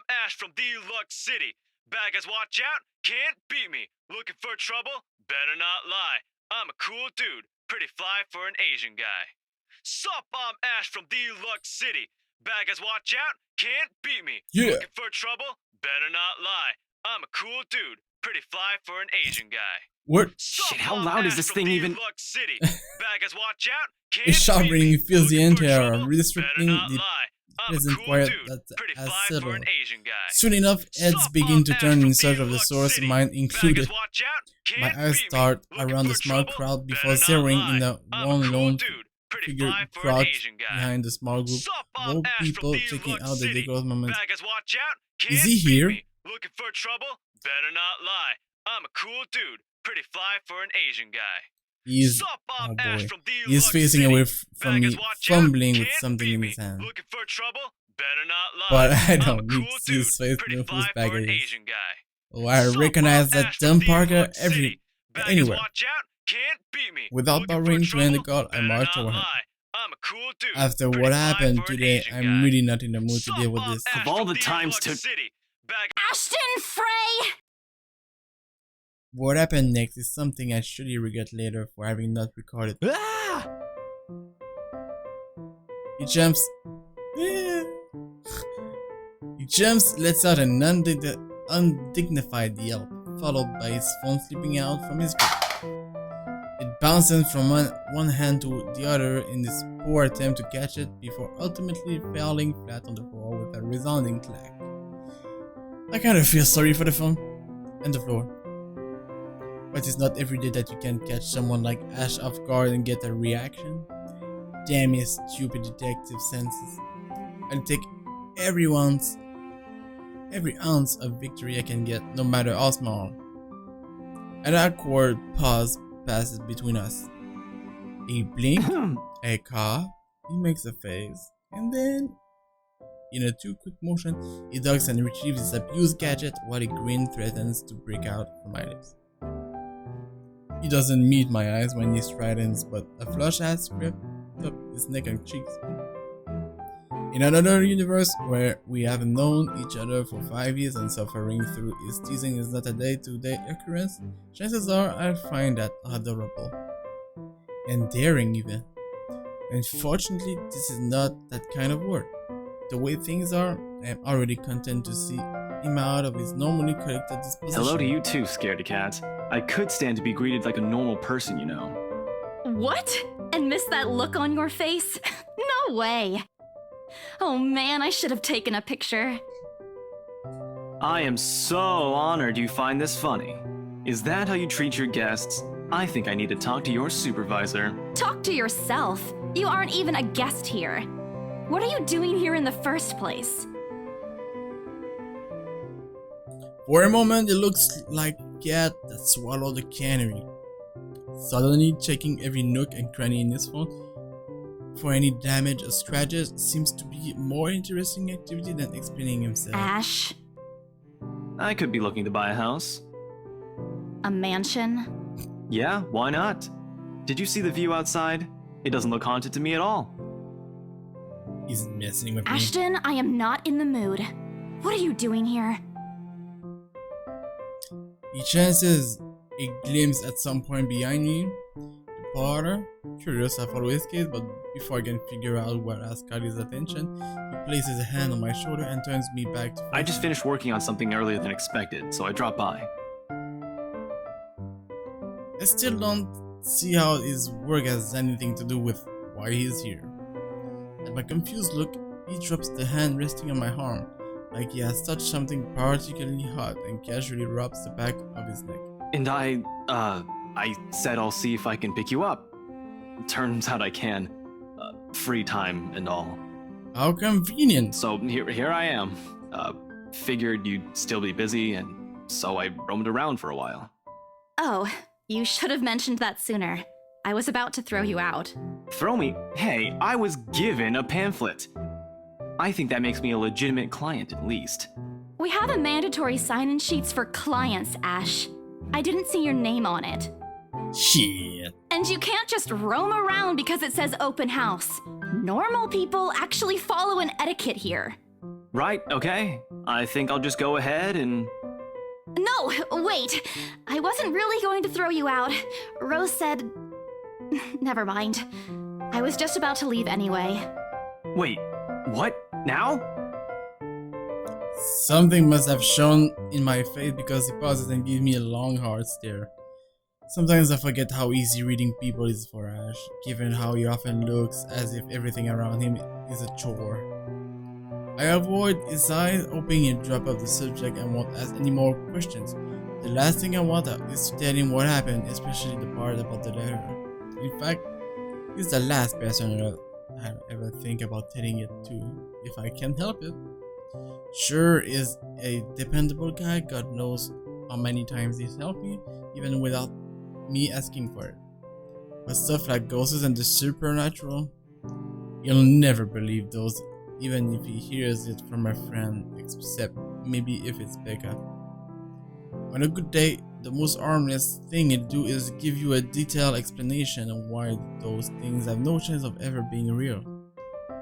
Ash from Deluxe City. Baggers, watch out, can't beat me. Looking for trouble? Better not lie. I'm a cool dude, pretty fly for an Asian guy. Sup, I'm Ash from Deluxe City. Baggers, watch out, can't beat me. Yeah. Looking for trouble? Better not lie. I'm a cool dude, pretty fly for an Asian guy. What? Shit, how loud is this thing even? City. Baggers, watch out, can't It's shocking. beat me. He feels the Looking for entire trouble? restricting Better not the lie. I'm a present cool quiet dude, that pretty has fly for settled. an Asian guy. Soon enough, heads begin to turn in search of the source, mine included. My eyes start around the small crowd before zeroing in the one lone figure crouched behind the small group of old people checking out the decorous moment. Is he here? Looking for trouble? Better not lie. I'm a cool dude, pretty fly for an Asian guy. He's, oh boy, he's facing away from me, fumbling with something in his hand. Looking for trouble? Better not lie. But I I'm a don't need cool to see his face pretty know fly whose bag for an it is. Asian guy. Oh, I recognize that dumb Parker anywhere. Without bothering to end the call, I marched over him. After what happened today, I'm really not in the mood to deal with this. Of all the times to... Ashton Frey! What happened next is something I surely regret later for having not recorded. Ah! He jumps. He jumps, lets out an undignified yelp, followed by his phone slipping out from his grip. It bounces from one hand to the other in this poor attempt to catch it before ultimately falling flat on the floor with a resounding clack. I kind of feel sorry for the phone and the floor. But it's not every day that you can catch someone like Ash off guard and get a reaction. Damn his stupid detective senses. I'll take every ounce of victory I can get, no matter how small. An awkward pause passes between us. A blink, a cough, he makes a face, and then, in a too quick motion, he ducks and retrieves his abused gadget while a grin threatens to break out from my lips. He doesn't meet my eyes when he stridens, but a flush has crept up his neck and cheeks. In another universe where we have known each other for 5 years and suffering through his teasing is not a day-to-day occurrence, chances are I'll find that adorable. Endearing even. Unfortunately, this is not that kind of word. The way things are, I am already content to see him out of his normally collected disposition. Hello to you too, scaredy cat. I could stand to be greeted like a normal person, you know. What? And miss that look on your face? No way. Oh man, I should have taken a picture. I am so honored you find this funny. Is that how you treat your guests? I think I need to talk to your supervisor. Talk to yourself. You aren't even a guest here. What are you doing here in the first place? For a moment, it looks like a cat that swallowed a canary. Suddenly, checking every nook and cranny in his phone for any damage or scratches seems to be a more interesting activity than explaining himself. Ash? I could be looking to buy a house. A mansion? Yeah, why not? Did you see the view outside? It doesn't look haunted to me at all. He's messing with me. Ashton, I am not in the mood. What are you doing here? He chances a glimpse at some point behind me. The parlor. Curious, I follow his gaze, but before I can figure out what has caught his attention, he places a hand on my shoulder and turns me back to face I just him. finished working on something earlier than expected, so I dropped by. I still don't see how his work has anything to do with why he's here. At my confused look, he drops the hand resting on my arm, like he has touched something particularly hot, and casually rubs the back of his neck. And I said I'll see if I can pick you up. Turns out I can. Free time and all. How convenient! So here I am. Figured you'd still be busy, and so I roamed around for a while. Oh, you should have mentioned that sooner. I was about to throw you out. Throw me? Hey, I was given a pamphlet. I think that makes me a legitimate client at least. We have a mandatory sign-in sheets for clients, Ash. I didn't see your name on it. Shit. And you can't just roam around because it says open house. Normal people actually follow an etiquette here. Right, okay. I think I'll just go ahead and... No, wait. I wasn't really going to throw you out. Rose said... Never mind. I was just about to leave anyway. Wait, what? Now? Something must have shone in my face because he pauses and gives me a long hard stare. Sometimes I forget how easy reading people is for Ash, given how he often looks as if everything around him is a chore. I avoid his eyes, hoping he'll drop off the subject and won't ask any more questions. The last thing I want is to tell him what happened, especially the part about the letter. In fact, he's the last person I'll ever think about telling it to, if I can help it. Sure is a dependable guy, God knows how many times he's helped me, even without me asking for it. But stuff like ghosts and the supernatural, you'll never believe those, even if he hears it from a friend, except maybe if it's Becca. On a good day, the most harmless thing he'll do is give you a detailed explanation of why those things have no chance of ever being real.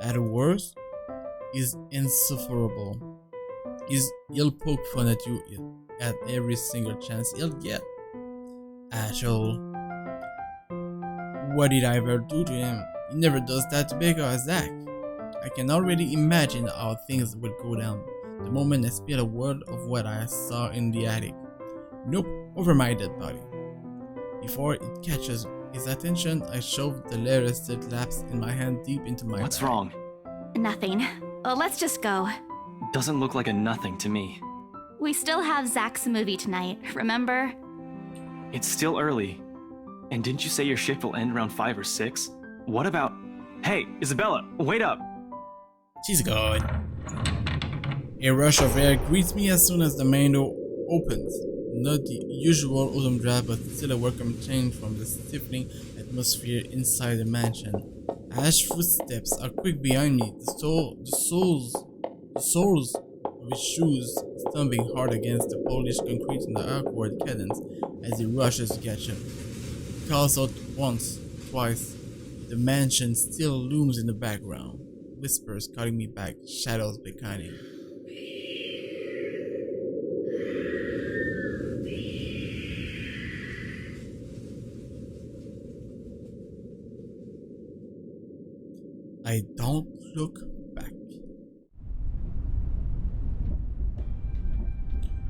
At worst, he's insufferable. He'll poke fun at you at every single chance he'll get. Asshole. What did I ever do to him? He never does that to Becca or Zach. I can already imagine how things would go down the moment I spill a word of what I saw in the attic. Nope, over my dead body. Before it catches his attention, I shove the letter that lapsed in my hand deep into my What's bag. wrong? Nothing. Let's just go. Doesn't look like a nothing to me. We still have Zach's movie tonight, remember? It's still early. And didn't you say your shift will end around 5 or 6? What about... Hey, Isabella, wait up! She's gone. A rush of air greets me as soon as the main door opens. Not the usual autumn draft, but still a welcome change from the stifling atmosphere inside the mansion. Ash's footsteps are quick behind me, the soles of his shoes stumbling hard against the polished concrete in the awkward cadence as he rushes to catch up. He calls out once, twice. The mansion still looms in the background. Whispers calling me back, shadows beckoning. I don't look back.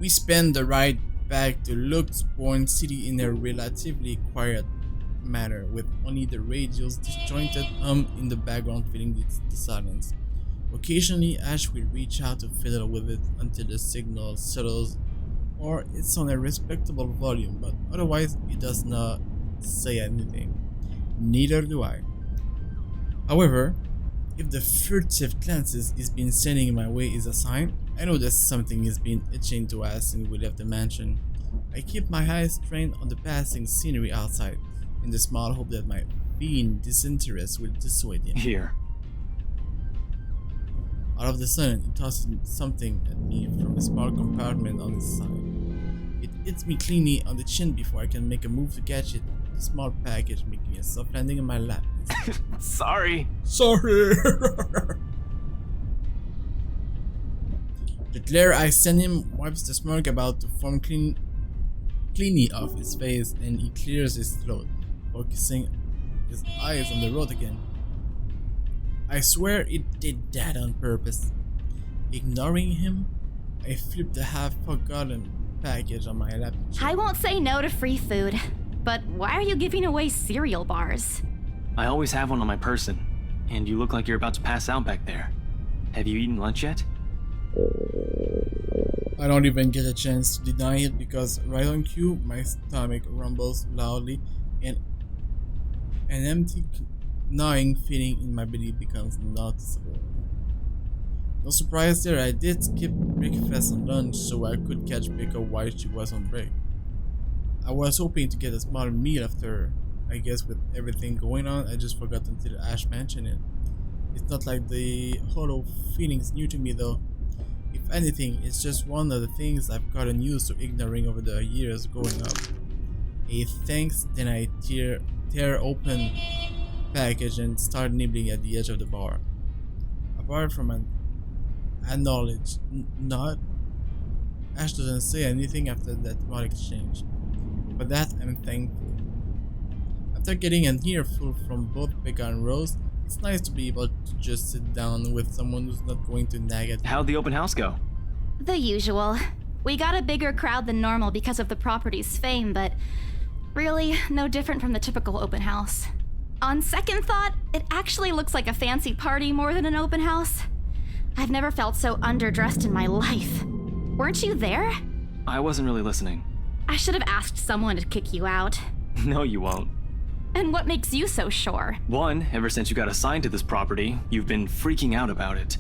We spend the ride back to Luke's Point City in a relatively quiet manner, with only the radio's disjointed hum in the background filling the silence. Occasionally, Ash will reach out to fiddle with it until the signal settles or it's on a respectable volume, but otherwise it does not say anything. Neither do I. However, if the furtive glances he's been sending my way is a sign, I know that something has been itching to ask since we left the mansion. I keep my eyes trained on the passing scenery outside, in the small hope that my fiend disinterest will dissuade him. Here. Out of the sudden, he tosses something at me from a small compartment on his side. It hits me cleanly on the chin before I can make a move to catch it. The small package making a soft landing in my lap. Sorry. Sorry. The glare I send him wipes the smirk about to form cleanly off his face, and he clears his throat, focusing his eyes on the road again. I swear it did that on purpose. Ignoring him, I flipped the half-forgotten package on my lap. I won't say no to free food, but why are you giving away cereal bars? I always have one on my person, and you look like you're about to pass out back there. Have you eaten lunch yet? I don't even get a chance to deny it because right on cue, my stomach rumbles loudly and an empty gnawing feeling in my belly becomes noticeable. No surprise there, I did skip breakfast and lunch so I could catch Becca while she was on break. I was hoping to get a small meal after. I guess with everything going on, I just forgot until Ash mentioned it. It's not like the hollow feeling's new to me though. If anything, it's just one of the things I've gotten used to ignoring over the years growing up. A thanks, then I tear open package and start nibbling at the edge of the bar. Apart from an acknowledge. Not. Ash doesn't say anything after that small exchange. For that, I'm thankful. After getting an earful from both Becca and Rose, it's nice to be able to just sit down with someone who's not going to nag at you. How'd the open house go? The usual. We got a bigger crowd than normal because of the property's fame, but really, no different from the typical open house. On second thought, it actually looks like a fancy party more than an open house. I've never felt so underdressed in my life. Weren't you there? I wasn't really listening. I should have asked someone to kick you out. No, you won't. And what makes you so sure? One, ever since you got assigned to this property, you've been freaking out about it.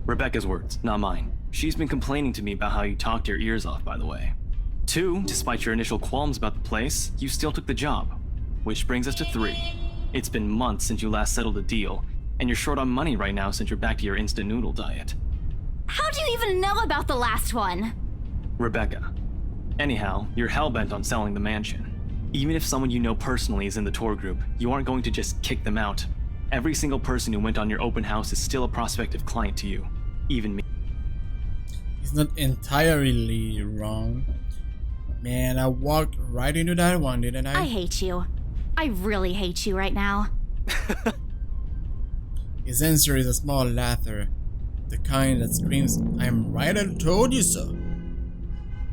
Rebecca's words, not mine. She's been complaining to me about how you talked your ears off, by the way. Two, despite your initial qualms about the place, you still took the job. Which brings us to three. It's been months since you last settled a deal, and you're short on money right now since you're back to your instant noodle diet. How do you even know about the last one? Rebecca. Anyhow, you're hellbent on selling the mansion. Even if someone you know personally is in the tour group, you aren't going to just kick them out. Every single person who went on your open house is still a prospective client to you. Even me. He's not entirely wrong. Man, I walked right into that one, didn't I? I hate you. I really hate you right now. His answer is a small laughter. The kind that screams, I'm right, I told you so.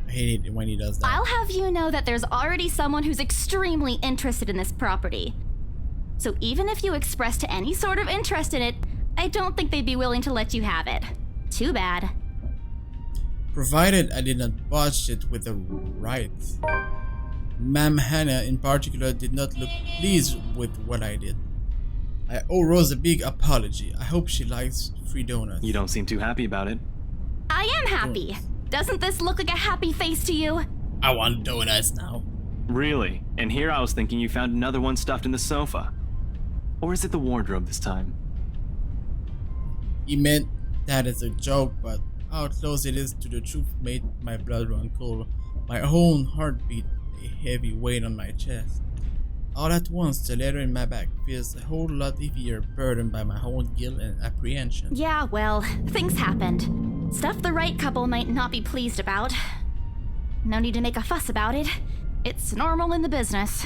I hate it when he does that. I'll have you know that there's already someone who's extremely interested in this property. So even if you expressed any sort of interest in it, I don't think they'd be willing to let you have it. Too bad. Provided I did not botch it with the rights. Ma'am Hannah in particular did not look pleased with what I did. I owe Rose a big apology. I hope she likes free donuts. You don't seem too happy about it. I am happy. Doesn't this look like a happy face to you? I want donuts now. Really? And here I was thinking you found another one stuffed in the sofa. Or is it the wardrobe this time? He meant that as a joke, but how close it is to the truth made my blood run cold. My own heart beat a heavy weight on my chest. All at once, the letter in my back feels a whole lot heavier, burdened by my own guilt and apprehension. Yeah, well, things happened. Stuff the right couple might not be pleased about. No need to make a fuss about it. It's normal in the business.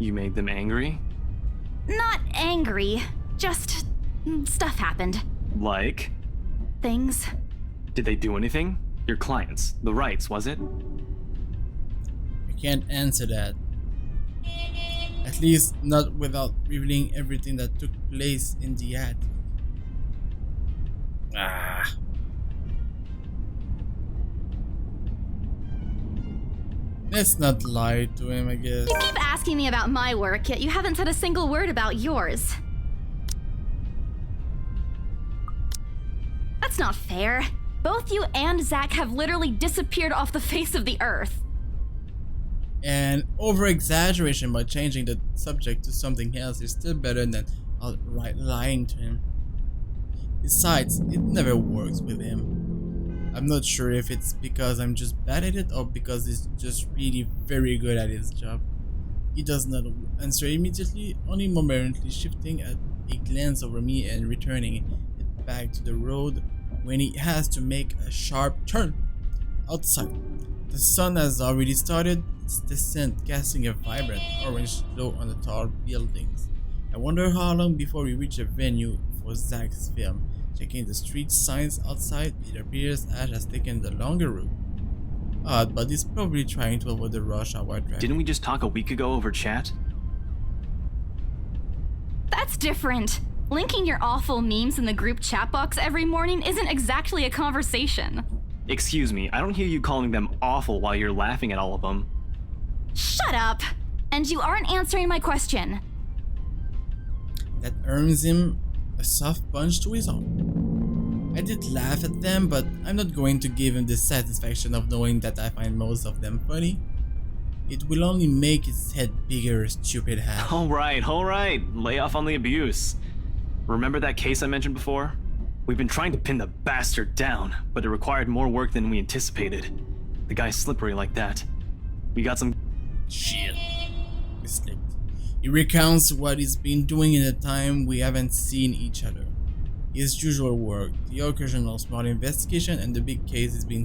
You made them angry? Not angry, just stuff happened. Like? Things. Did they do anything? Your clients, the rights, was it? I can't answer that. At least not without revealing everything that took place in the attic. Let's not lie to him, I guess. You keep asking me about my work, yet you haven't said a single word about yours. That's not fair. Both you and Zach have literally disappeared off the face of the earth. And over-exaggeration by changing the subject to something else is still better than outright lying to him. Besides, it never works with him. I'm not sure if it's because I'm just bad at it or because he's just really very good at his job. He does not answer immediately, only momentarily shifting a glance over me and returning it back to the road when he has to make a sharp turn. Outside, the sun has already started its descent, casting a vibrant orange glow on the tall buildings. I wonder how long before we reach the venue for Zach's film. Checking the street signs outside, it appears Ash has taken the longer route. Odd, but he's probably trying to avoid the rush hour traffic. Didn't we just talk a week ago over chat? That's different. Linking your awful memes in the group chat box every morning isn't exactly a conversation. Excuse me, I don't hear you calling them awful while you're laughing at all of them. Shut up! And you aren't answering my question. That earns him a soft punch to his own. I did laugh at them, but I'm not going to give him the satisfaction of knowing that I find most of them funny. It will only make his head bigger, stupid hat. Alright, lay off on the abuse. Remember that case I mentioned before? We've been trying to pin the bastard down, but it required more work than we anticipated. The guy's slippery like that. We got some... Shit. He slipped. He recounts what he's been doing in the time we haven't seen each other. his usual work, the occasional small investigation, and the big case is being